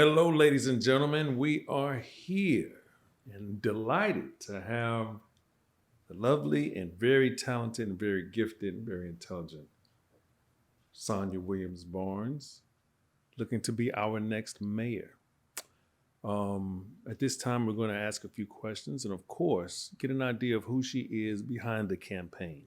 Hello, ladies and gentlemen. We are here and delighted to have the lovely and very talented and very gifted and very intelligent Sonya Williams Barnes, looking to be our next mayor. At this time, we're going to ask a few questions and, of course, get an idea of who she is behind the campaign.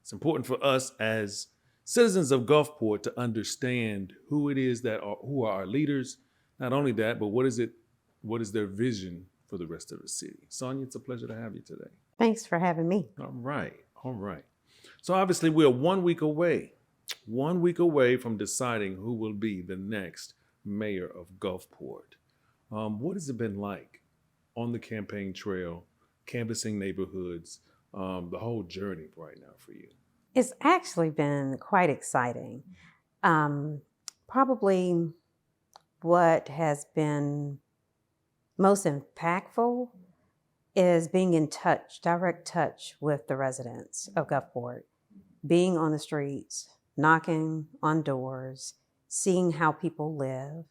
It's important for us as citizens of Gulfport to understand who it is who are our leaders. Not only that, but what is their vision for the rest of the city? Sonia, it's a pleasure to have you today. Thanks for having me. All right, all right. So obviously we're 1 week away from deciding who will be the next mayor of Gulfport. What has it been like on the campaign trail, canvassing neighborhoods, the whole journey right now for you? It's actually been quite exciting. Probably what has been most impactful is being in touch, direct touch with the residents of Gulfport, being on the streets, knocking on doors, seeing how people live,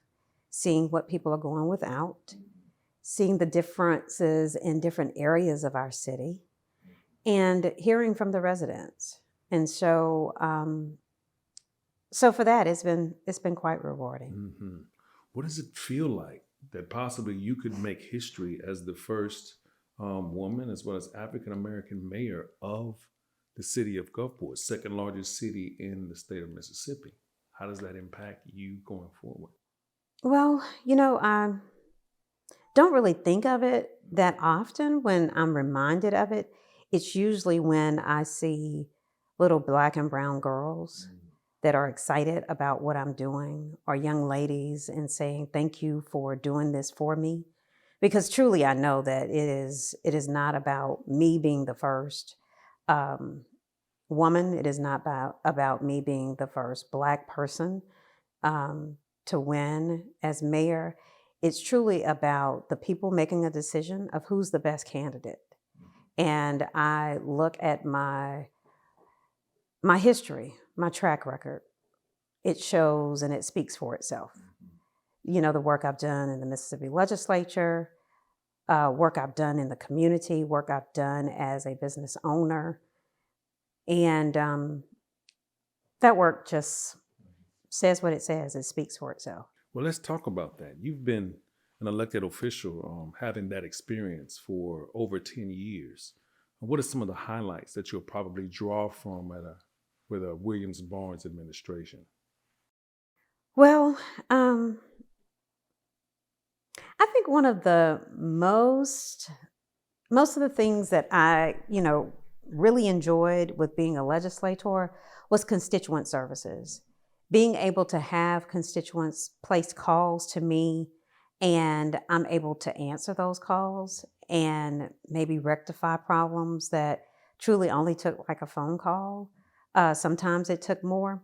seeing what people are going without, seeing the differences in different areas of our city, and hearing from the residents. And so for that, it's been quite rewarding. Mm-hmm. What does it feel like that possibly you could make history as the first woman as well as African American mayor of the city of Gulfport, second largest city in the state of Mississippi? How does that impact you going forward? Well, I don't really think of it that often. When I'm reminded of it, it's usually when I see little black and brown girls that are excited about what I'm doing, or young ladies and saying, thank you for doing this for me. Because truly I know that it is not about me being the first woman. It is not about me being the first Black person to win as mayor. It's truly about the people making a decision of who's the best candidate. And I look at my history, my track record. It shows and it speaks for itself. The work I've done in the Mississippi legislature, work I've done in the community, work I've done as a business owner. And that work just says what it says. It speaks for itself. Well, let's talk about that. You've been an elected official, having that experience for over 10 years. What are some of the highlights that you'll probably draw from with a Williams Barnes administration? Well, I think one of the most of the things that I, really enjoyed with being a legislator was constituent services. Being able to have constituents place calls to me, and I'm able to answer those calls and maybe rectify problems that truly only took like a phone call. Sometimes it took more.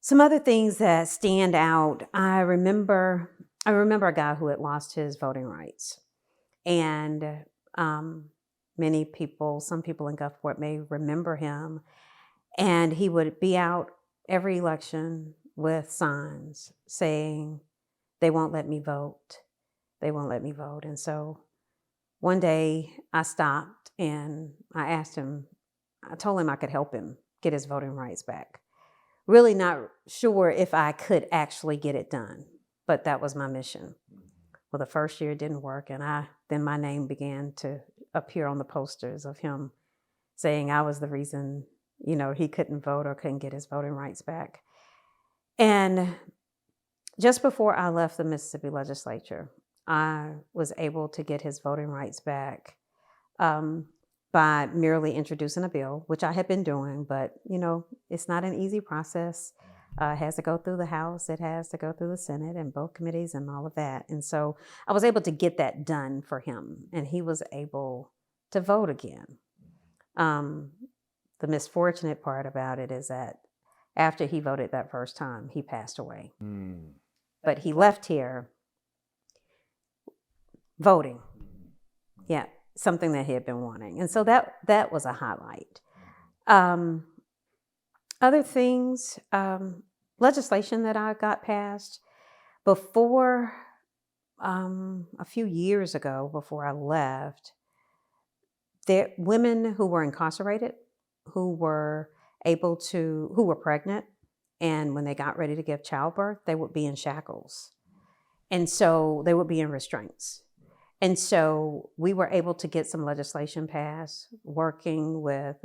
Some other things that stand out, I remember a guy who had lost his voting rights. And some people in Gulfport may remember him. And he would be out every election with signs saying, they won't let me vote. They won't let me vote. And so one day I stopped and I told him I could help him get his voting rights back. Really not sure if I could actually get it done, but that was my mission. Well, the first year it didn't work, and then my name began to appear on the posters of him saying I was the reason, he couldn't vote or couldn't get his voting rights back. And just before I left the Mississippi legislature, I was able to get his voting rights back by merely introducing a bill, which I had been doing, but it's not an easy process. It has to go through the House, it has to go through the Senate and both committees and all of that. And so I was able to get that done for him, and he was able to vote again. The misfortunate part about it is that after he voted that first time, he passed away. But he left here voting. Yeah, something that he had been wanting. And so that was a highlight. Other things, legislation that I got passed before a few years ago, before I left, there women who were incarcerated, who were who were pregnant, and when they got ready to give childbirth, they would be in shackles. And so they would be in restraints. And so we were able to get some legislation passed, working with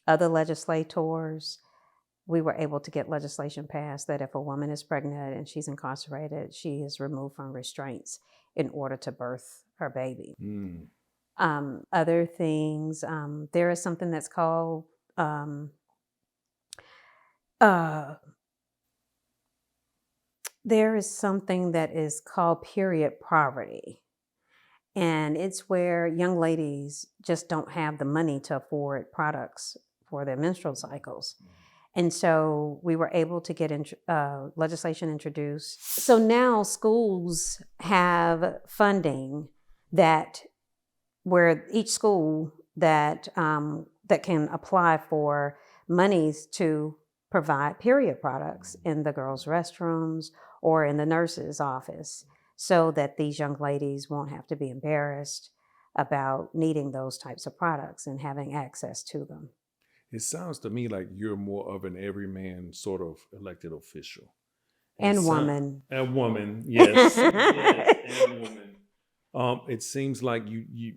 other legislators. We were able to get legislation passed that if a woman is pregnant and she's incarcerated, she is removed from restraints in order to birth her baby. Mm. Other things, there is something that's called period poverty. And it's where young ladies just don't have the money to afford products for their menstrual cycles. And so we were able to get legislation introduced. So now schools have funding where each school that can apply for monies to provide period products in the girls' restrooms or in the nurse's office, so that these young ladies won't have to be embarrassed about needing those types of products and having access to them. It sounds to me like you're more of an everyman sort of elected official. And woman. And woman, yes. Yes, and woman. It seems like you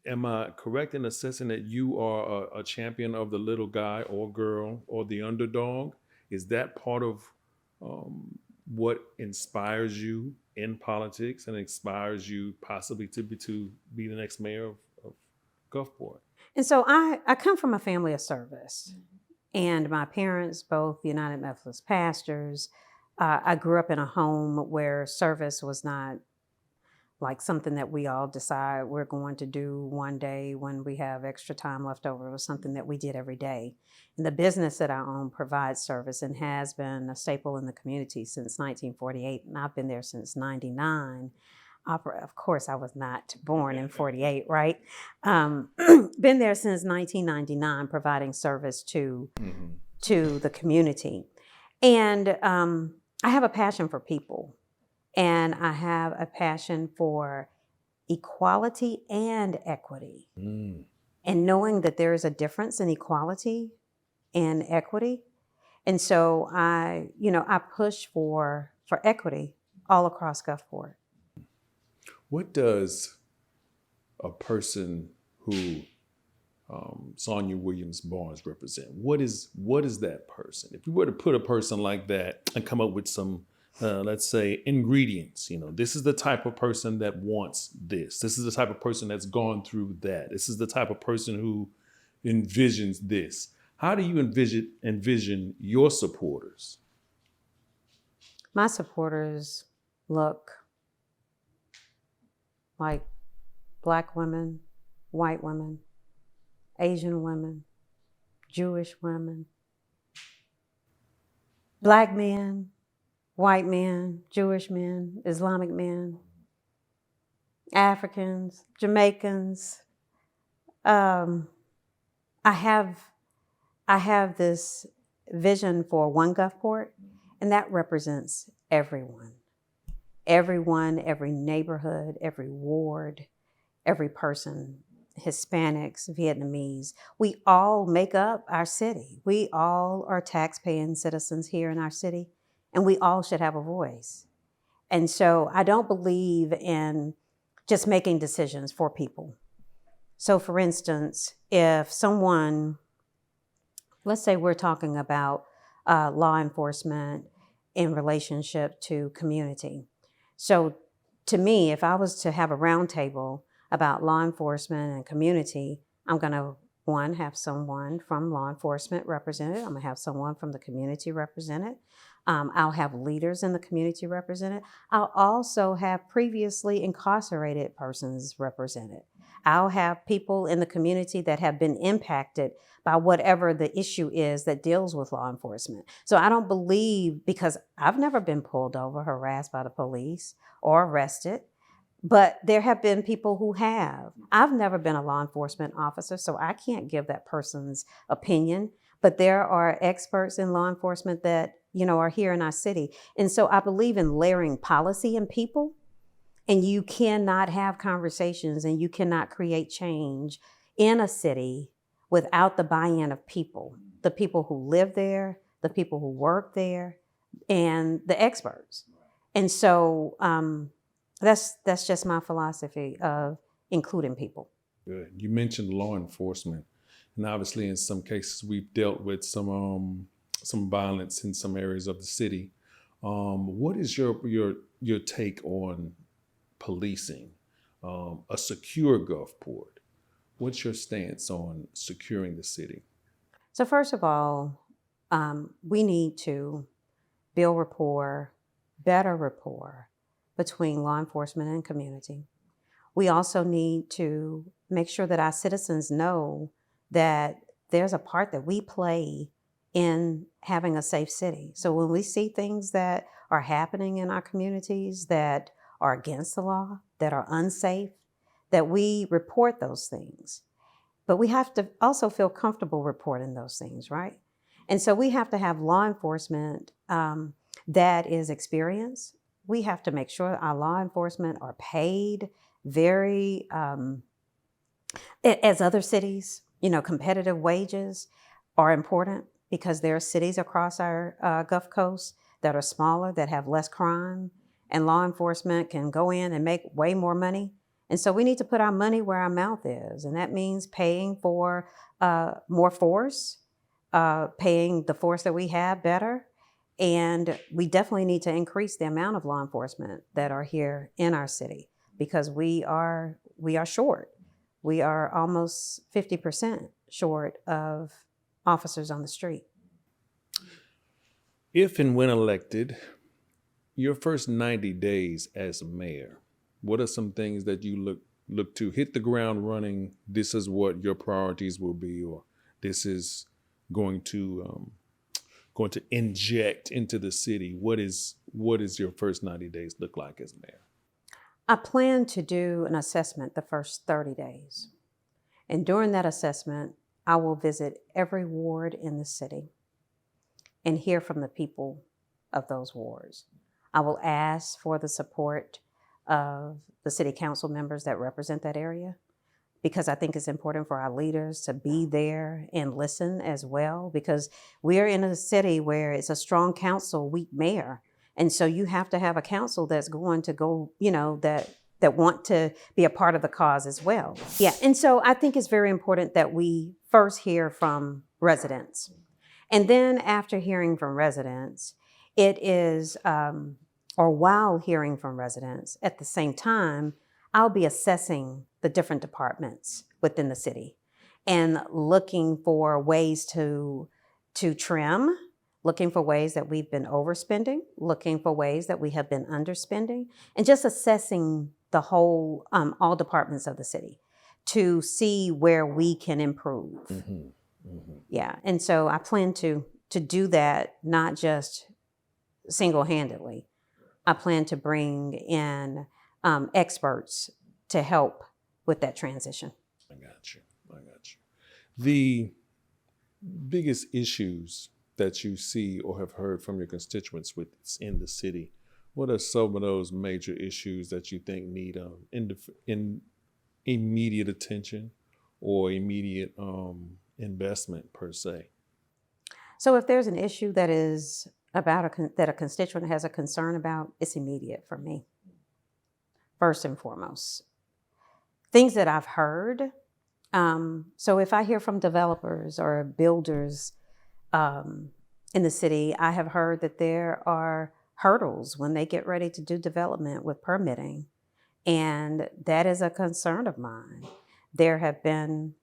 am I correct in assessing that you are a champion of the little guy or girl or the underdog? Is that part of what inspires you in politics and inspires you possibly to be the next mayor of Gulfport? And so I come from a family of service, and my parents, both United Methodist pastors. I grew up in a home where service was not like something that we all decide we're going to do one day when we have extra time left over. It was something that we did every day. And the business that I own provides service and has been a staple in the community since 1948, and I've been there since 99. Of course, I was not born in 48, right? Been there since 1999, providing service to the community. And I have a passion for people, and I have a passion for equality and equity. And knowing that there is a difference in equality and equity. And so I push for equity all across Gulfport. What does a person who Sonya Williams Barnes represent? What is that person? If you were to put a person like that and come up with some, let's say, ingredients, this is the type of person that wants this. This is the type of person that's gone through that. This is the type of person who envisions this. How do you envision your supporters? My supporters look like Black women, white women, Asian women, Jewish women, Black men, white men, Jewish men, Islamic men, Africans, Jamaicans. I have this vision for one Gulfport, and that represents everyone. Everyone, every neighborhood, every ward, every person, Hispanics, Vietnamese, we all make up our city. We all are tax-paying citizens here in our city, and we all should have a voice. And so I don't believe in just making decisions for people. So for instance, if someone, let's say we're talking about law enforcement in relationship to community. So to me, if I was to have a roundtable about law enforcement and community, I'm going to, one, have someone from law enforcement represented. I'm going to have someone from the community represented. I'll have leaders in the community represented. I'll also have previously incarcerated persons represented. I'll have people in the community that have been impacted by whatever the issue is that deals with law enforcement. So I don't believe, because I've never been pulled over, harassed by the police, or arrested, but there have been people who have. I've never been a law enforcement officer, so I can't give that person's opinion, but there are experts in law enforcement that, are here in our city. And so I believe in layering policy and people. And you cannot have conversations and you cannot create change in a city without the buy-in of people, the people who live there, the people who work there, and the experts. And so that's just my philosophy of including people. Good. You mentioned law enforcement, and obviously in some cases we've dealt with some violence in some areas of the city. What is your take on policing, a secure Gulfport? What's your stance on securing the city? So first of all, we need to build rapport, better rapport between law enforcement and community. We also need to make sure that our citizens know that there's a part that we play in having a safe city. So when we see things that are happening in our communities that are against the law, that are unsafe, that we report those things. But we have to also feel comfortable reporting those things, right? And so we have to have law enforcement that is experienced. We have to make sure our law enforcement are paid very, as other cities, competitive wages are important because there are cities across our Gulf Coast that are smaller, that have less crime, and law enforcement can go in and make way more money. And so we need to put our money where our mouth is. And that means paying for more force, paying the force that we have better. And we definitely need to increase the amount of law enforcement that are here in our city because we are short. We are almost 50% short of officers on the street. If and when elected, your first 90 days as mayor, what are some things that you look to hit the ground running? This is what your priorities will be, or this is going to inject into the city. What is your first 90 days look like as mayor? I plan to do an assessment the first 30 days. And during that assessment, I will visit every ward in the city and hear from the people of those wards. I will ask for the support of the city council members that represent that area, because I think it's important for our leaders to be there and listen as well, because we're in a city where it's a strong council, weak mayor. And so you have to have a council that's going to go, that want to be a part of the cause as well. Yeah, and so I think it's very important that we first hear from residents. And then after hearing from residents, it is, or while hearing from residents, at the same time, I'll be assessing the different departments within the city and looking for ways to trim, looking for ways that we've been overspending, looking for ways that we have been underspending, and just assessing the whole, all departments of the city to see where we can improve. Mm-hmm. Mm-hmm. Yeah, and so I plan to do that, not just single-handedly. I plan to bring in experts to help with that transition. I got you. The biggest issues that you see or have heard from your constituents within the city, what are some of those major issues that you think need in immediate attention or immediate investment per se? So if there's an issue that is about that a constituent has a concern about, it's immediate for me. First and foremost, things that I've heard. So if I hear from developers or builders in the city, I have heard that there are hurdles when they get ready to do development with permitting. And that is a concern of mine. There have been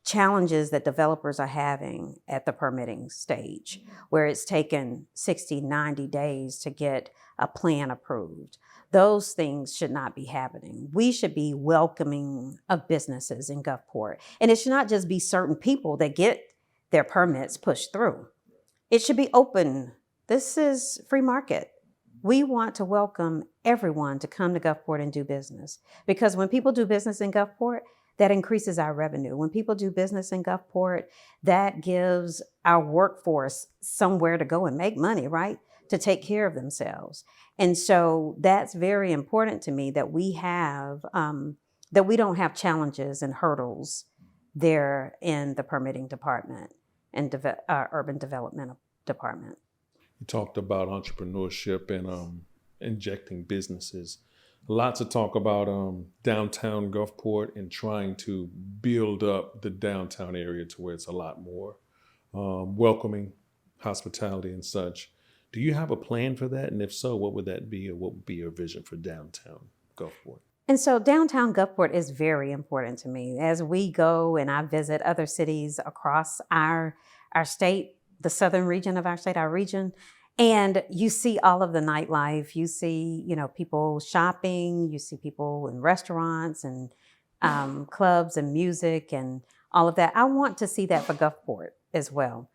challenges that developers are having at the permitting stage, where it's taken 60, 90 days to get a plan approved. Those things should not be happening. We should be welcoming of businesses in Gulfport. And it should not just be certain people that get their permits pushed through. It should be open. This is free market. We want to welcome everyone to come to Gulfport and do business. Because when people do business in Gulfport, that increases our revenue. When people do business in Gulfport, that gives our workforce somewhere to go and make money, right? to take care of themselves. And so that's very important to me, that we have, that we don't have challenges and hurdles there in the permitting department and urban development department. You talked about entrepreneurship and injecting businesses. Lots of talk about downtown Gulfport and trying to build up the downtown area to where it's a lot more welcoming, hospitality and such. Do you have a plan for that? And if so, what would that be, or what would be your vision for downtown Gulfport? And so downtown Gulfport is very important to me. As we go and I visit other cities across our state, the southern region of our state, our region, and you see all of the nightlife. You see, people shopping. You see people in restaurants and clubs and music and all of that. I want to see that for Gulfport as well.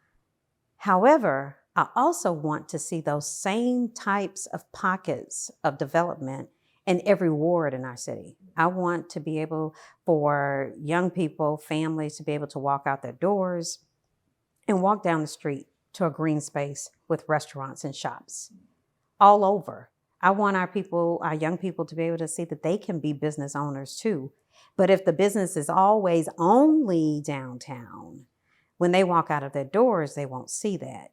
However, I also want to see those same types of pockets of development in every ward in our city. I want to be able for young people, families to be able to walk out their doors and walk down the street to a green space with restaurants and shops all over. I want our young people to be able to see that they can be business owners too. But if the business is always only downtown, when they walk out of their doors, they won't see that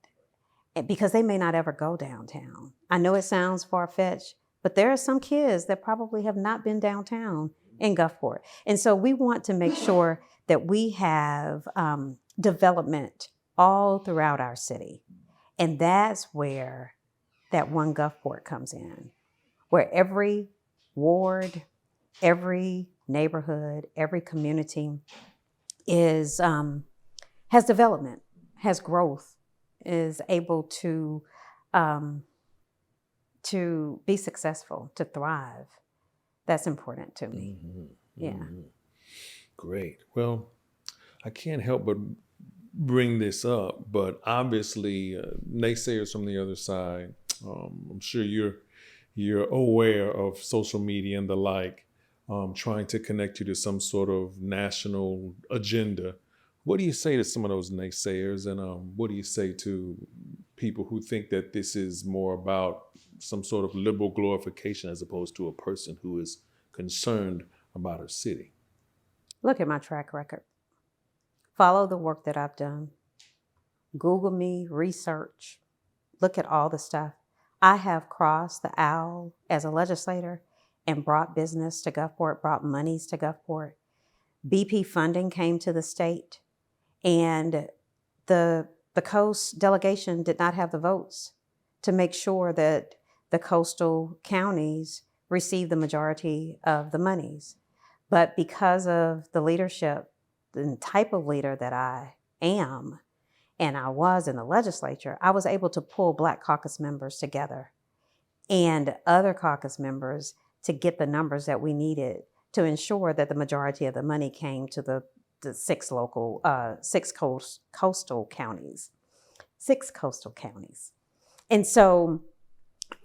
because they may not ever go downtown. I know it sounds far-fetched, but there are some kids that probably have not been downtown in Gulfport. And so we want to make sure that we have development all throughout our city. And that's where that One Gulfport comes in, where every ward, every neighborhood, every community has development, has growth, is able to be successful, to thrive. That's important to me. Mm-hmm. Yeah. Mm-hmm. Great. Well, I can't help but bring this up, but obviously naysayers from the other side, I'm sure you're aware of social media and the like, trying to connect you to some sort of national agenda. What do you say to some of those naysayers, and what do you say to people who think that this is more about some sort of liberal glorification as opposed to a person who is concerned about her city? Look at my track record. Follow the work that I've done. Google me, research, look at all the stuff. I have crossed the aisle as a legislator and brought business to Gulfport, brought monies to Gulfport. BP funding came to the state, and the coast delegation did not have the votes to make sure that the coastal counties received the majority of the monies. But because of the leadership, the type of leader that I am, and I was in the legislature, I was able to pull Black caucus members together and other caucus members to get the numbers that we needed to ensure that the majority of the money came to the six coastal counties. And so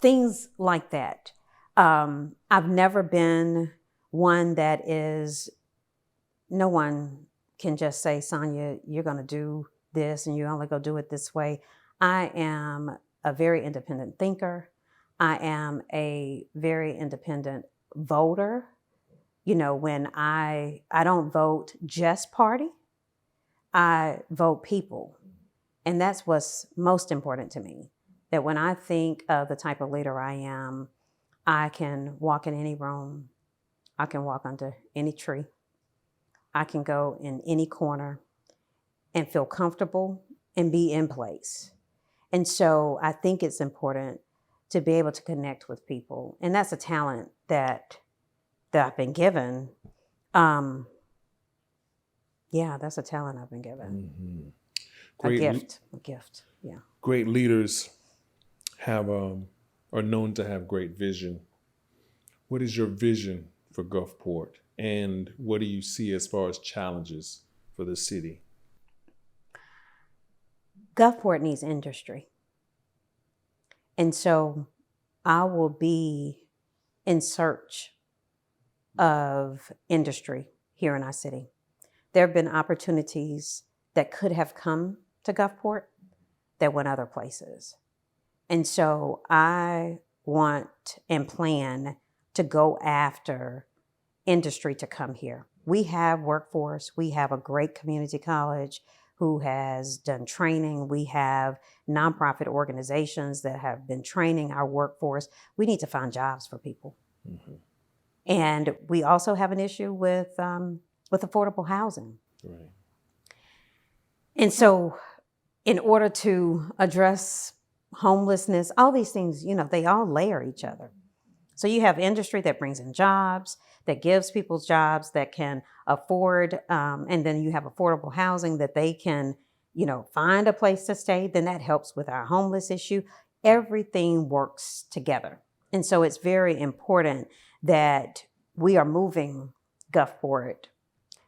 things like that. I've never been one that is, no one can just say, Sonya, you're going to do this and you're only going to do it this way. I am a very independent thinker. I am a very independent voter. When I don't vote just party, I vote people. And that's what's most important to me, that when I think of the type of leader I am, I can walk in any room. I can walk under any tree. I can go in any corner and feel comfortable and be in place. And so I think it's important to be able to connect with people. And that's a talent that I've been given. That's a talent I've been given. Mm-hmm. A gift, yeah. Great leaders are known to have great vision. What is your vision for Gulfport, and what do you see as far as challenges for the city? Gulfport needs industry. And so I will be in search of industry here in our city. There have been opportunities that could have come to Gulfport that went other places. And so I want and plan to go after industry to come here. We have workforce. We have a great community college who has done training. We have nonprofit organizations that have been training our workforce. We need to find jobs for people. Mm-hmm. And we also have an issue with affordable housing. Right. And so in order to address homelessness, all these things, they all layer each other. So you have industry that brings in jobs, that gives people jobs that can afford, and then you have affordable housing that they can, find a place to stay. Then that helps with our homeless issue. Everything works together. And so it's very important that we are moving Gulfport,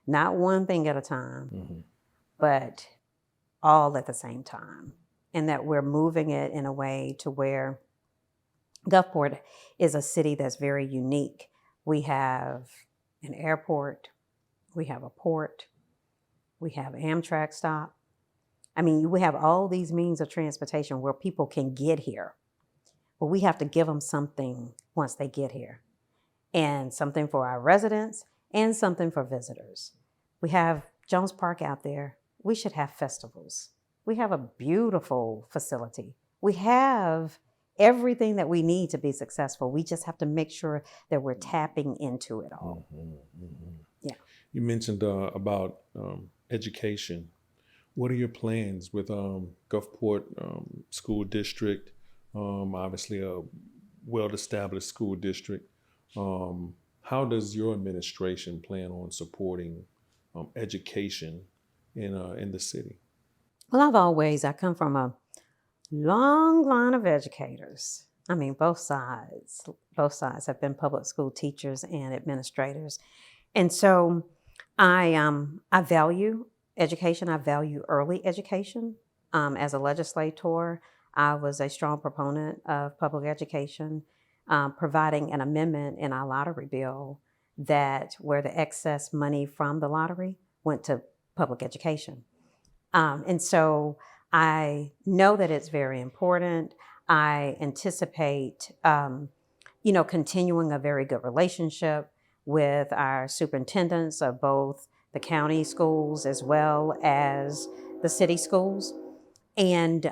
not one thing at a time, mm-hmm. but all at the same time. And that we're moving it in a way to where Gulfport is a city that's very unique. We have an airport, we have a port, we have Amtrak stop. I mean, we have all these means of transportation where people can get here, but we have to give them something once they get here, and something for our residents and something for visitors. We have Jones Park out there. We should have festivals. We have a beautiful facility. We have everything that we need to be successful. We just have to make sure that we're tapping into it all. Mm-hmm, mm-hmm. Yeah. You mentioned about education. What are your plans with Gulfport School District? Obviously a well-established school district. How does your administration plan on supporting education in the city? Well, I come from a long line of educators. I mean, both sides have been public school teachers and administrators. And so I value education. I value early education. As a legislator, I was a strong proponent of public education, providing an amendment in our lottery bill that where the excess money from the lottery went to public education. And so I know that it's very important. I anticipate, continuing a very good relationship with our superintendents of both the county schools as well as the city schools, and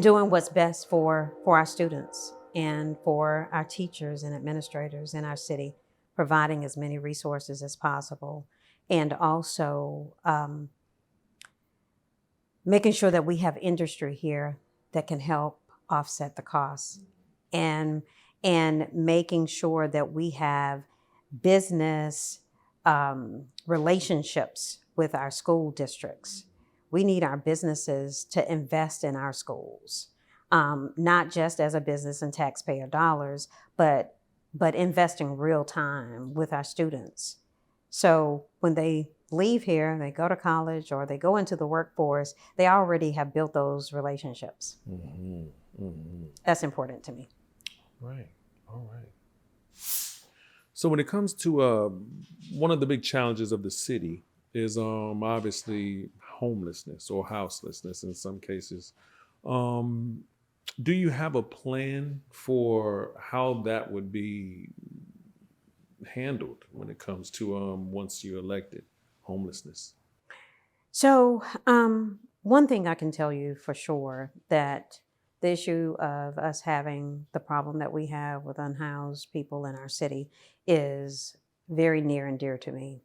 doing what's best for our students and for our teachers and administrators in our city, providing as many resources as possible, and also making sure that we have industry here that can help offset the costs, and making sure that we have business relationships with our school districts. We need our businesses to invest in our schools, not just as a business and taxpayer dollars, but investing real time with our students. So when they leave here, they go to college or they go into the workforce, they already have built those relationships. Mm-hmm. Mm-hmm. That's important to me. Right. All right. So when it comes to one of the big challenges of the city is obviously homelessness or houselessness in some cases. Do you have a plan for how that would be handled when it comes to once you're elected, homelessness? So one thing I can tell you for sure, that the issue of us having the problem that we have with unhoused people in our city is very near and dear to me.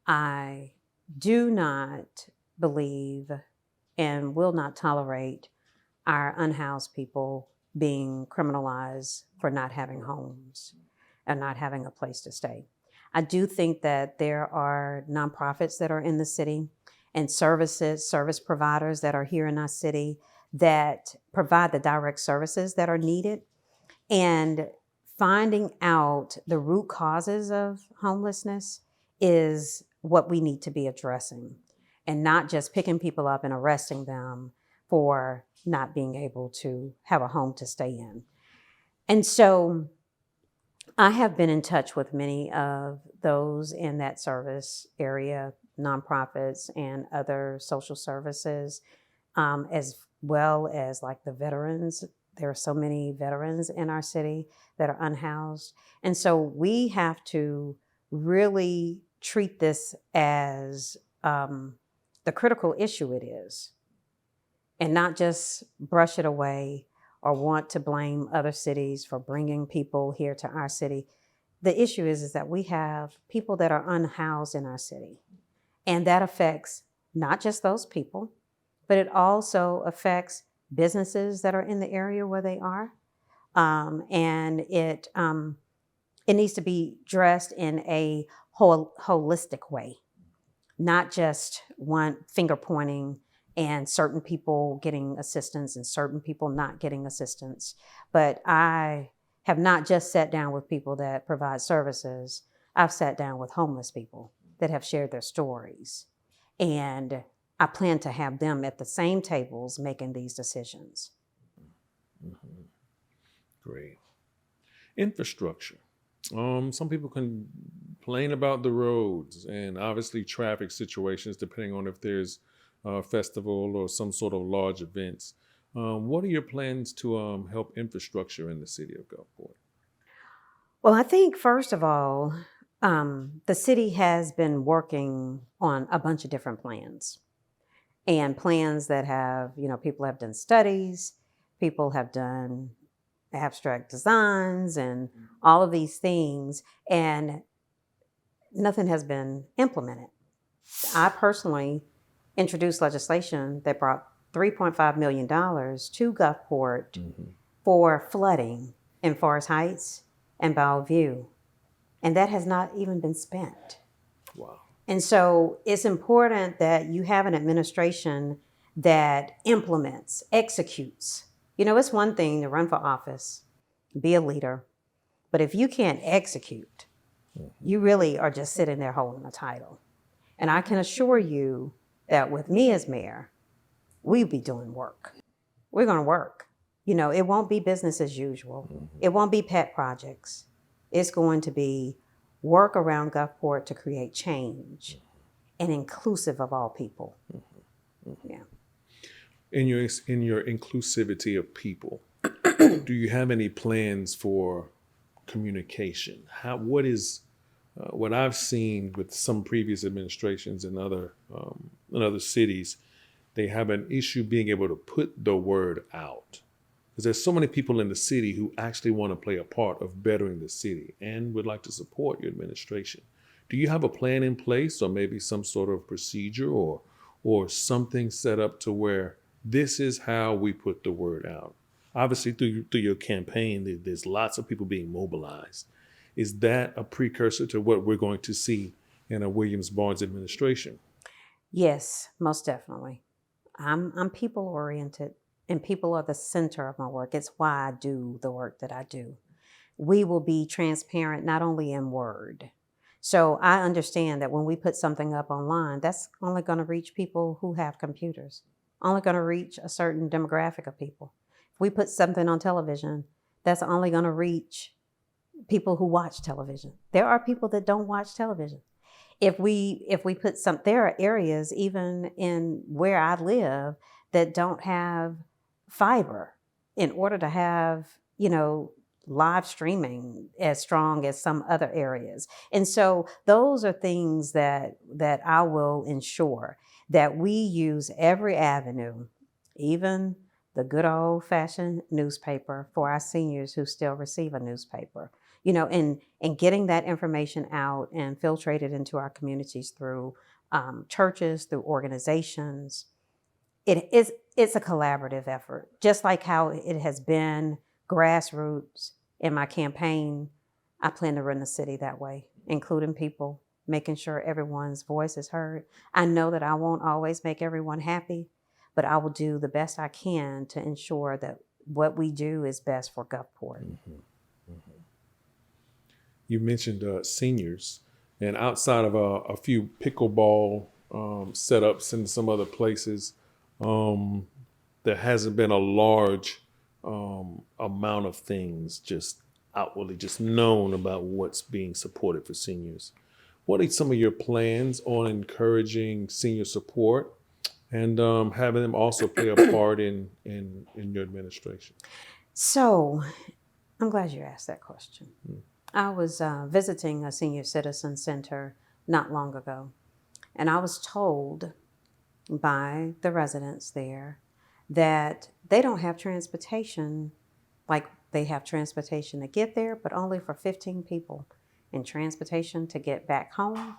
I do not believe and will not tolerate our unhoused people being criminalized for not having homes and not having a place to stay. I do think that there are nonprofits that are in the city and service providers that are here in our city that provide the direct services that are needed, and finding out the root causes of homelessness is what we need to be addressing, and not just picking people up and arresting them for not being able to have a home to stay in. And so I have been in touch with many of those in that service area, nonprofits and other social services, as well as like the veterans. There are so many veterans in our city that are unhoused. And so we have to really treat this as the critical issue it is, and not just brush it away or want to blame other cities for bringing people here to our city. The issue is that we have people that are unhoused in our city, and that affects not just those people, but it also affects businesses that are in the area where they are. And it needs to be dressed in a holistic way, not just one finger pointing and certain people getting assistance and certain people not getting assistance. But I have not just sat down with people that provide services. I've sat down with homeless people that have shared their stories. And I plan to have them at the same tables making these decisions. Mm-hmm. Great. Infrastructure. Some people complain about the roads and obviously traffic situations, depending on if there's a festival or some sort of large events. What are your plans to help infrastructure in the city of Gulfport? Well, I think, first of all, the city has been working on a bunch of different plans, and plans that have, people have done studies, people have done abstract designs and all of these things, and nothing has been implemented. I personally introduced legislation that brought $3.5 million to Gulfport for flooding in Forest Heights and Bellevue, and that has not even been spent. Wow. And so it's important that you have an administration that implements, executes. It's one thing to run for office, be a leader, but if you can't execute, you really are just sitting there holding a title. And I can assure you that with me as mayor, we'll be doing work. We're going to work. It won't be business as usual. It won't be pet projects. It's going to be work around Gulfport to create change and inclusive of all people. Yeah. In your inclusivity of people, do you have any plans for communication? What I've seen with some previous administrations in other cities, they have an issue being able to put the word out. Because there's so many people in the city who actually want to play a part of bettering the city and would like to support your administration. Do you have a plan in place, or maybe some sort of procedure or something set up to where this is how we put the word out? Obviously, through your campaign, there's lots of people being mobilized. Is that a precursor to what we're going to see in a Williams Barnes administration? Yes, most definitely. I'm people oriented, and people are the center of my work. It's why I do the work that I do. We will be transparent not only in word. So I understand that when we put something up online, that's only going to reach people who have computers, only going to reach a certain demographic of people. If we put something on television, that's only going to reach people who watch television. There are people that don't watch television. If we put there are areas even in where I live that don't have fiber in order to have, live streaming as strong as some other areas. And so those are things that I will ensure that we use every avenue, even the good old fashioned newspaper for our seniors who still receive a newspaper, and getting that information out and filtrated into our communities through churches, through organizations. It's a collaborative effort, just like how it has been grassroots in my campaign. I plan to run the city that way, including people, making sure everyone's voice is heard. I know that I won't always make everyone happy, but I will do the best I can to ensure that what we do is best for Gulfport. You mentioned seniors, and outside of a few pickleball setups in some other places, there hasn't been a large amount of things just outwardly just known about what's being supported for seniors. What are some of your plans on encouraging senior support and having them also play a part in your administration? So I'm glad you asked that question. I was visiting a senior citizen center not long ago, and I was told by the residents there that they don't have transportation, like they have transportation to get there, but only for 15 people, and transportation to get back home,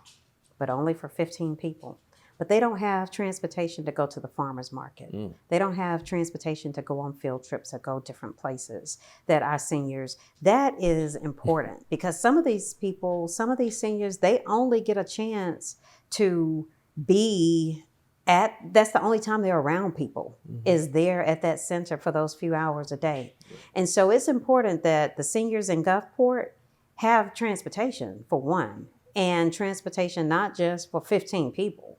but only for 15 people. But they don't have transportation to go to the farmer's market. They don't have transportation to go on field trips or go different places that our seniors, that is important because some of these people, some of these seniors, they only get a chance to be that's the only time they're around people, is there at that center for those few hours a day. And so it's important that the seniors in Gulfport have transportation, for one, and transportation not just for 15 people.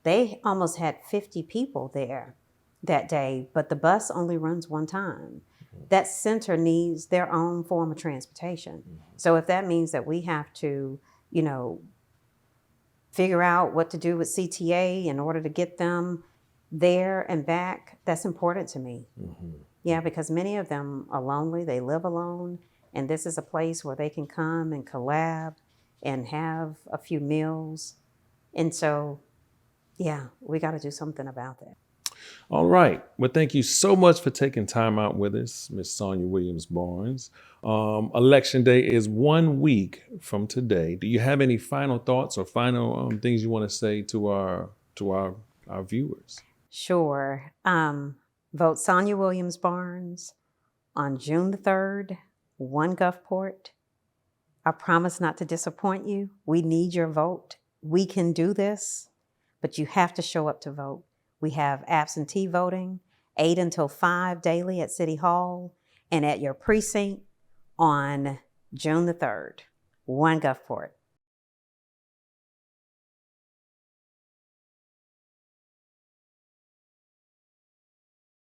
They almost had 50 people there that day, but the bus only runs one time. That center needs their own form of transportation. So if that means that we have to, figure out what to do with CTA in order to get them there and back, that's important to me. Yeah, because many of them are lonely, they live alone, and this is a place where they can come and collab and have a few meals. And so, yeah, we got to do something about that. All right. Well, thank you so much for taking time out with us, Ms. Sonya Williams Barnes. Election Day is 1 week from today. Do you have any final thoughts or final things you want to say to our viewers? Sure. Vote Sonya Williams Barnes on June the 3rd, 1 Gulfport. I promise not to disappoint you. We need your vote. We can do this, but you have to show up to vote. We have absentee voting, 8 until 5 daily at City Hall and at your precinct on June the 3rd, 1 Gulfport.